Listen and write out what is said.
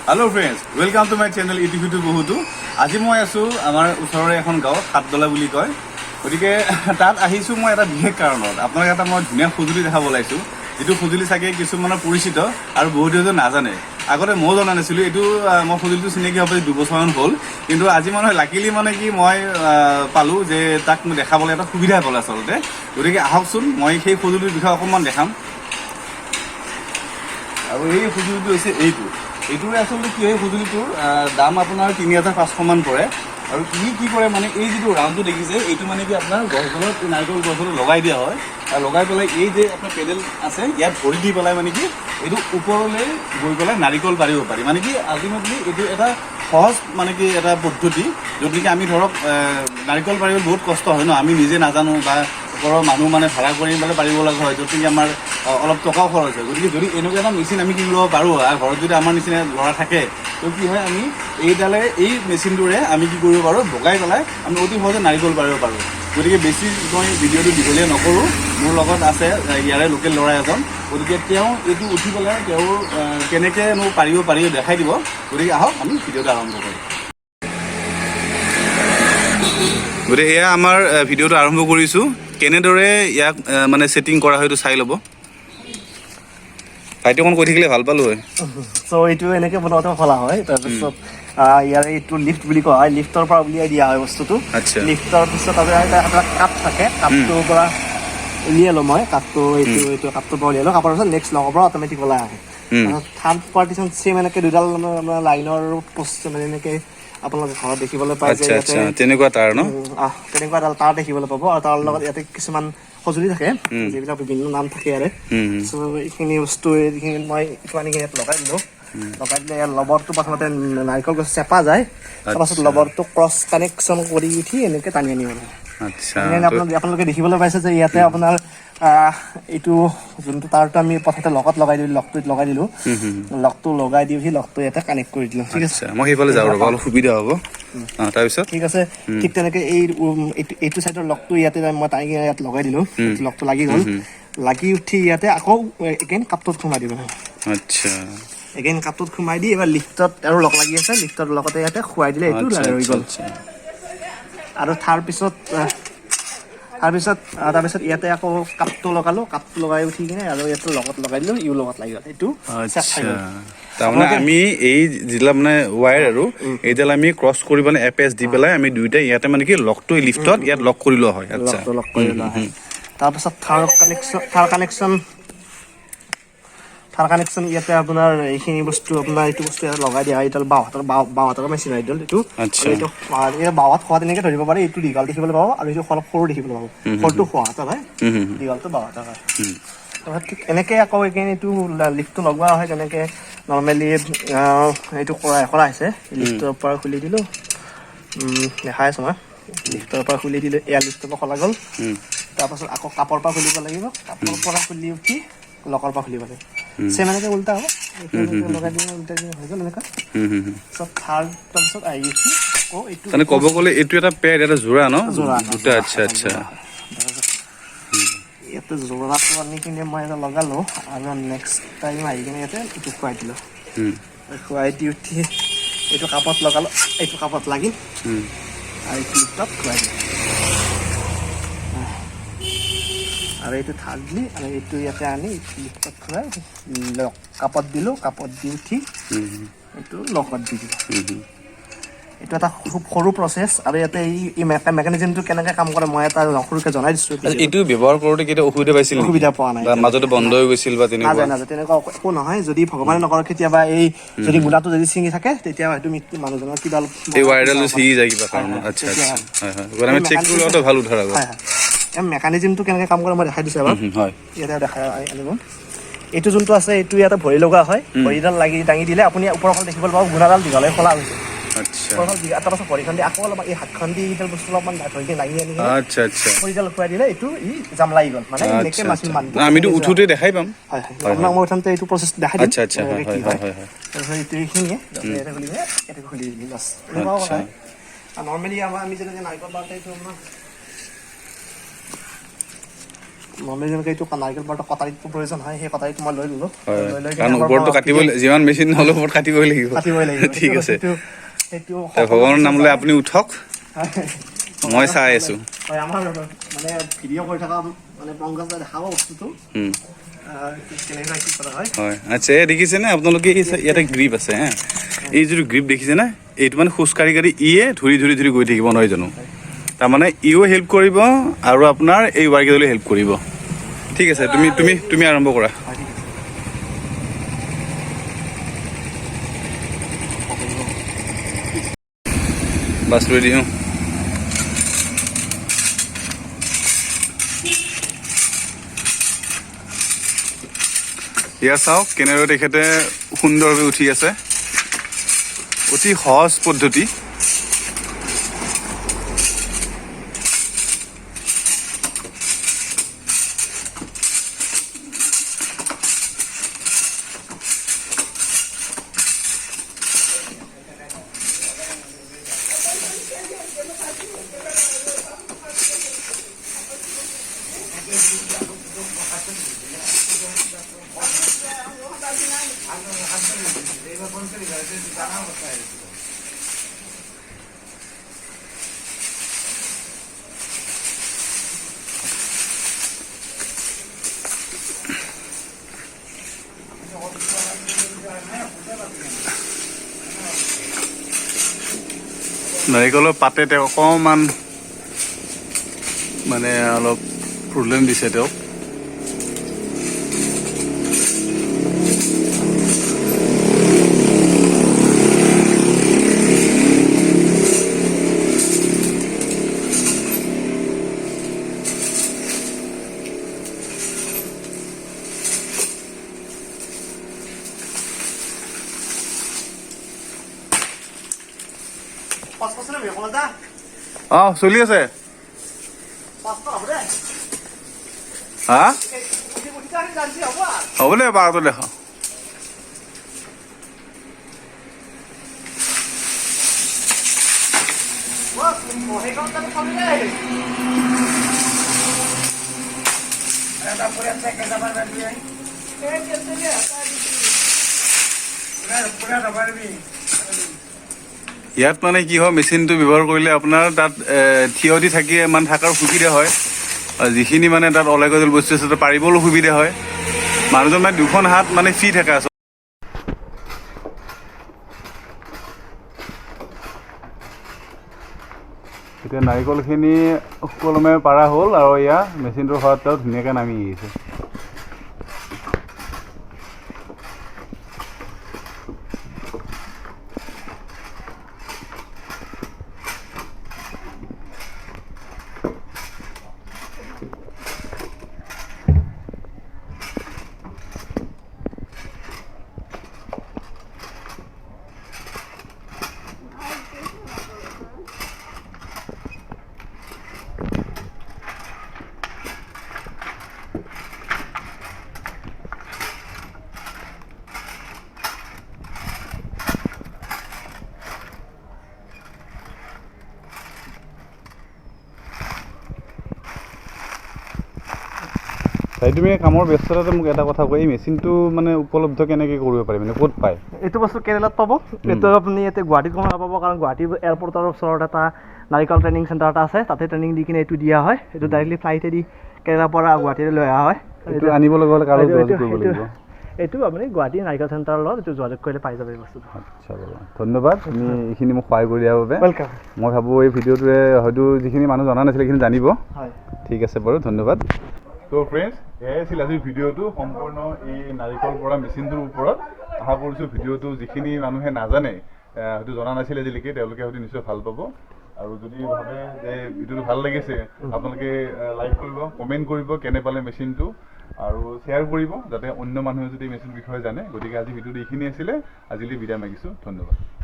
Hello friends, welcome to my channel ETV to Bohutu. আজি মই আছো আমাৰ ওচৰৰে এখন গাঁও সাতদলা বুলি কয়। গতিকে তাত আহিছো মই এটা বিশেষ কাৰণত। আপোনাক এটা মই ধুনীয়া সঁজুলি দেখাব ওলাইছো। যেটো সঁজুলি চাগে কিছুমানৰ পৰিচিত আৰু বহুত দিন নাজানে। আগতে মই জনা নাছিলো এটো মই সঁজুলিটো চিনাকি হ'ব 2 বছৰমান হ'ল। কিন্তু আজি মানে লাকিলি মানে কি মই পালো যে তাক মই দেখাবলৈ এটা সুবিধা হ'ল আচলতে। গতিকে আহকচোন মই সেই সঁজুলিৰ বিষয়ে অকমান দেখাম। আৰু এই সঁজুলিটো হৈছে এইটো আসলে কি হয় সঁজুলিটোৰ দাম আপোনাৰ 3500 মান পৰে আৰু কি কৰে মানে এই যেটো ৰাউণ্ডটো দেখিছে এইটো মানে কি আপোনাৰ গছডালত নাৰিকল গছডালত লগাই দিয়া হয় আৰু লগাই পেলাই এই যে আপোনাৰ পেডেল আছে ইয়াত ভৰি দি পেলাই মানে কি এইটো ওপৰলৈ গৈ পেলাই নাৰিকল পাৰিব পাৰি মানে কি আল্টিমেটলি এইটো এটা সহজ মানে কি এটা পদ্ধতি যদি কি আমি ধৰক নাৰিকল পাৰিব বহুত কষ্ট হয় ন আমি নিজে নাজানো বা ওপৰৰ মানুহ মানে ভাড়া কৰি মানে পাৰিব লগা হয় যদি আমাৰ অলপ টকাও খৰচ হয় গতিকে যদি এনেকুৱা এটা মেচিন আমি কিনি ল'ব পাৰোঁ আৰু ঘৰত যদি আমাৰ নিচিনা ল'ৰা থাকে তো কি হয় আমি এইডালে এই মেচিনটোৰে আমি কি কৰিব পাৰোঁ বগাই পেলাই আমি অতি সহজে নাৰিকল পাৰিব পাৰোঁ গতিকে বেছি মই ভিডিঅ'টো দীঘলীয়া নকৰোঁ মোৰ লগত আছে ইয়াৰে লোকেল ল'ৰা এজন গতিকে তেওঁ এইটো উঠি পেলাই তেওঁ কেনেকৈনো পাৰিব পাৰি দেখাই দিব গতিকে আহক আমি ভিডিঅ'টো আৰম্ভ কৰোঁ গতিকে এয়া আমাৰ ভিডিঅ'টো আৰম্ভ কৰিছোঁ কেনেদৰে ইয়াক মানে সেটিং কৰা হয়তো চাই ল'ব ভাইটি অকণ কৈ থাকিলে ভাল পালোঁ হয় সো এইটো এনেকৈ বনাওঁতে খোলা হয় তাৰপিছত ইয়াৰ এইটো লিফ্ট বুলি কোৱা হয় লিফ্টৰ পৰা উলিয়াই দিয়া হয় বস্তুটো লিফ্টৰ পিছত এটা কাপ থাকে কাপটোৰ পৰা উলিয়াই ল'ম মই কাপটো এইটো কাপটোৰ পৰা উলিয়াই লওঁ কাপৰ পিছত নেক্সট লগৰ পৰা অট'মেটিক ওলাই আহে থাৰ্ড পাৰ্টিশ্যন চেম এনেকৈ দুডাল আপোনাৰ লাইনৰ পোষ্ট মানে এনেকৈ আপোনালোকে ঘৰত দেখিবলৈ পাই যে তেনেকুৱা তাৰ ন তেনেকুৱা এডাল তাঁৰ দেখিবলৈ পাব আৰু তাৰ লগত ইয়াতে কিছুমান সঁজুলি থাকে যিবিলাক বিভিন্ন নাম থাকে ইয়াৰে চ' এইখিনি বস্তু এইখিনি মই ইয়াত লগাই দিলোঁ লগাই দিলে ইয়াৰ লবৰটো প্ৰথমতে নাৰিকল গছ চেপা যায় তাৰপাছত লবৰটো ক্ৰছ কানেকশ্যন কৰি উঠি এনেকৈ টানি আনিব লাগে আপোনালোকে দেখিবলৈ পাইছে যে ইয়াতে আপোনাৰ এইটো যোনটো তাঁৰটো আমি প্ৰথমতে লগত লগাই দিলোঁ লকটোত লগাই দিলোঁ লকটো লগাই দি উঠি লকটো ইয়াতে কানেক্ট কৰি দিলোঁ ঠিক আছে মই সেইফালে যাওঁ ৰ'বা অলপ সুবিধা হ'ব তাৰপিছত ঠিক আছে ঠিক তেনেকৈ এইটো চাইডৰ লকটো ইয়াতে মই টানি ইয়াত লগাই দিলোঁ লকটো লাগি গ'ল লাগি উঠি ইয়াতে আকৌ এগেইন কাপটোত সোমাই দিব আচ্ছা এগেইন কাপটোত সোমাই দি এবাৰ লিফ্টত আৰু লক লাগি আছে লিফ্টৰ লগতে ইয়াতে খুৱাই দিলে এইটো ৰৈ গ'ল আৰু তাৰপিছত ইয়াতে আকৌ কাপটো লগালোঁ কাপটো লগাই উঠি কিনে আৰু ইয়াতে লগত লগাই দিলোঁ ইউ লগত লাগি গ'ল এইটো তাৰমানে আমি এই যিবিলাক মানে ৱায়াৰ আৰু এইডাল আমি ক্ৰছ কৰি মানে এপেচ দি পেলাই আমি দুইটাই ইয়াতে মানে কি লকটো লিফ্টত ইয়াত লক কৰি লোৱা হয় আচ্ছা লক কৰি লোৱা হয় তাৰপিছত থাৰ কানেকশ্যন ইয়াতে আপোনাৰ এইখিনি বস্তু আপোনাৰ এইটো বস্তু ইয়াত লগাই দিয়া হয় এইডাল বাওহাতৰ মেচিন হয় এইটো এইটো বাওহাত খোৱা তেনেকৈ ধৰিব পাৰে এইটো দীঘল দেখিবলৈ পাব আৰু এইটো অলপ সৰু দেখিবলৈ পাব সৰুটো খোৱাহাতৰ হয় দীঘলটো বাওহাতৰ হয় তাৰপিছত ঠিক এনেকৈ আকৌ এইখিনি এইটো লিফ্টটো লগোৱা হয় যেনেকৈ নৰ্মেলি এইটো কৰা হৈছে লিফ্টৰ পৰা খুলি দিলোঁ দেখাই আছোঁ মই লিফ্টৰ পৰা খুলি দিলোঁ এয়াৰ লিফ্টৰ পৰা খোলা গ'ল তাৰপাছত আকৌ কাপৰ পৰা খুলিব লাগিব কাপৰ পৰা খুলি উঠি লকৰ পৰা খুলিব লাগিব চেম এনেকৈ উল্টা হ'ব লগাই দিলে উল্টা হৈ গ'ল এনেকুৱা চব তাৰপিছত আহি উঠি আকৌ এইটো মানে ক'ব গ'লে এইটো এটা পেড এটা যোৰা ন দুটা আচ্ছা আচ্ছা ইয়াতে যোৰাটো আনি কিনে মই এটা লগালোঁ আৰু নেক্সট টাইম আহি কিনে ইয়াতে এইটো খুৱাই দিলোঁ খুৱাই দি উঠি এইটো কাপত লগালোঁ এইটো কাপত লাগিল আৰু এইটো লিফ্টত খুৱাই দিলোঁ আৰু এইটো থাকলি আৰু এইটো ইয়াতে আনি লিফ্টত খুৱাই কাপত দিলোঁ কাপত দি উঠি এইটো লগত দি দিলোঁ এইটো এটা খুব সৰু প্ৰচেছ আৰু ইয়াতে এই মেকানিজমটো কেনেকৈ কাম কৰে মই এটা সৰুকৈ জনাই দিছোঁ এইটো ব্যৱহাৰ কৰোঁতে কেতিয়া অসুবিধা পোৱা নাই মাজতে বন্ধ হৈ গৈছিল বা নাযায় তেনেকুৱা একো নহয় যদি ভগৱানে নকৰক কেতিয়াবা এই যদি গোলাটো যদি ছিঙি থাকে তেতিয়া হয়তো মানুহজনৰ কিবা এই ৱায়াৰডালটো ছিঙি যায় কিবা কাৰণত আচ্ছা আচ্ছা হয় আমি চেক কৰি লওঁতে ভাল উঠাৰ আগত মেকানিজমটো কেনেকৈ কাম কৰে মই দেখাই দিছোঁ এবাৰ ইয়াতে দেখাই আনিব এইটো যোনটো আছে এইটো ইয়াতে ভৰি লগা হয় ভৰিডাল দাঙি দিলে আপুনি ওপৰখন দেখিবলৈ পাব গুণাডাল দীঘলে খোলা হৈছে তাৰপাছত ভৰিখন দি আকৌ অলপ এই হাতখন দি এইডাল বস্তু অলপমান ধৰিকে দাঙি আনি ভৰিডাল খুৱাই দিলে এইটো জাম লাগি গ'ল মানে এনেকৈ মেচিন বান্ধি আমিতো উঠোঁতে দেখাই পাম হয় আপোনাক মই উঠাওঁতে এইটো প্ৰচেছ দেখাই দিম কি হয় তাৰপিছত এইটো এইখিনিয়ে ইয়াতে খুলি দিলি বাছ এনেকুৱাও কথা নৰ্মেলি আমি যেনেকৈ নাৰিকল বাৰতে এইটো আপোনাৰ নৰ্মেলি যেনেকৈ এইটো নাৰিকল পাউডাৰ কটাৰীটো প্ৰয়োজন হয় সেই কটাৰীটো মই লৈ ল'লোঁ লৈ লৈ কাৰণ ওপৰতটো কাটিবই যিমান মেচিন নহ'লেও ওপৰত কাটিবই লাগিব ঠিক আছে সেইটো ভগৱানৰ নাম লৈ আপুনি উঠক মই চাই আছোঁ হয় আমাৰ মানে ভিডিঅ' কৰি থকা মানে পংকজ দাই দেখাব বস্তুটো কেনেকৈ কি কৰা হয় হয় আচ্ছা এই দেখিছেনে আপোনালোকে ইয়াতে গ্ৰিপ আছে হা এই যিটো গ্ৰিপ দেখিছেনে এইটো মানে খোজকাঢ়ি কাঢ়ি ইয়ে ধৰি ধৰি ধৰি গৈ থাকিব নহয় জানো তাৰমানে ইও হেল্প কৰিব আৰু আপোনাৰ এই ৱাৰকেইডালেও হেল্প কৰিব ঠিক আছে তুমি আৰম্ভ কৰা বাছ লৈ দিওঁ ইয়াৰ চাওক কেনেদৰে তেখেতে সুন্দৰভাৱে উঠি আছে অতি সহজ পদ্ধতি নাৰিকলৰ পাতে তেওঁ অকণমান মানে অলপ প্ৰব্লেম দিছে তেওঁক চলি আছে হা হ'ব দে বাৰটো দেখা ইয়াত মানে কি হয় মেচিনটো ব্যৱহাৰ কৰিলে আপোনাৰ তাত থিয় দি থাকি মানে থকাৰ সুবিধা হয় আৰু যিখিনি মানে তাত ওলাই গৈ বস্তু আছে তাত পাৰিবলৈও সুবিধা হয় মানুহজন মানে দুখন হাত মানে ফ্ৰী থাকে আচলতে এতিয়া নাৰিকলখিনি সুকলমে পাৰা হ'ল আৰু এয়া মেচিনটোৰ সহায়ত ধুনীয়াকৈ নামি আহিছে তাই তুমি কামৰ ব্যস্ততাতে মোক এটা কথা কয় এই মেচিনটো মানে উপলব্ধ কেনেকৈ কৰিব পাৰি মানে ক'ত পায় এইটো বস্তু কেৰেলাত পাব এইটো আপুনি ইয়াতে গুৱাহাটীত কমা পাব কাৰণ গুৱাহাটী এয়াৰপৰ্টৰ ওচৰত এটা নাৰিকল ট্ৰেইনিং চেণ্টাৰ এটা আছে তাতে ট্ৰেইনিং দি কিনে এইটো দিয়া হয় এইটো ডাইৰেক্টলি ফ্লাইটেদি কেৰেলাৰ পৰা গুৱাহাটীলৈ লৈ অহা হয় এইটো আনিবলৈ গ'লে কাৰো যোগাযোগ কৰিব লাগিব এইটো আপুনি গুৱাহাটী নাৰিকল চেণ্টাৰৰ লগত এইটো যোগাযোগ কৰিলে পাই যাব এই বস্তুটো আচ্ছা বাৰু ধন্যবাদ তুমি এইখিনি মোক সহায় কৰি দিয়াৰ বাবে ৱেলকাম মই ভাবোঁ এই ভিডিঅ'টোৱে হয়তো যিখিনি মানুহ জনা নাছিলে সেইখিনি জানিব হয় ঠিক আছে বাৰু ধন্যবাদ তো ফ্ৰেণ্ডছ এয়াই আছিল আজিৰ ভিডিঅ'টো সম্পূৰ্ণ এই নাৰিকল পৰা মেচিনটোৰ ওপৰত আশা কৰিছোঁ ভিডিঅ'টো যিখিনি মানুহে নাজানে হয়তো জনা নাছিলে আজিলৈকে তেওঁলোকে হয়তো নিশ্চয় ভাল পাব আৰু যদি ভাবে যে ভিডিঅ'টো ভাল লাগিছে আপোনালোকে লাইক কৰিব কমেণ্ট কৰিব কেনে পালে মেচিনটো আৰু শ্বেয়াৰ কৰিব যাতে অন্য মানুহে যদি মেচিন বিষয়ে জানে গতিকে আজি ভিডিঅ'টো এইখিনি আছিলে আজিলৈ বিদায় মাগিছোঁ ধন্যবাদ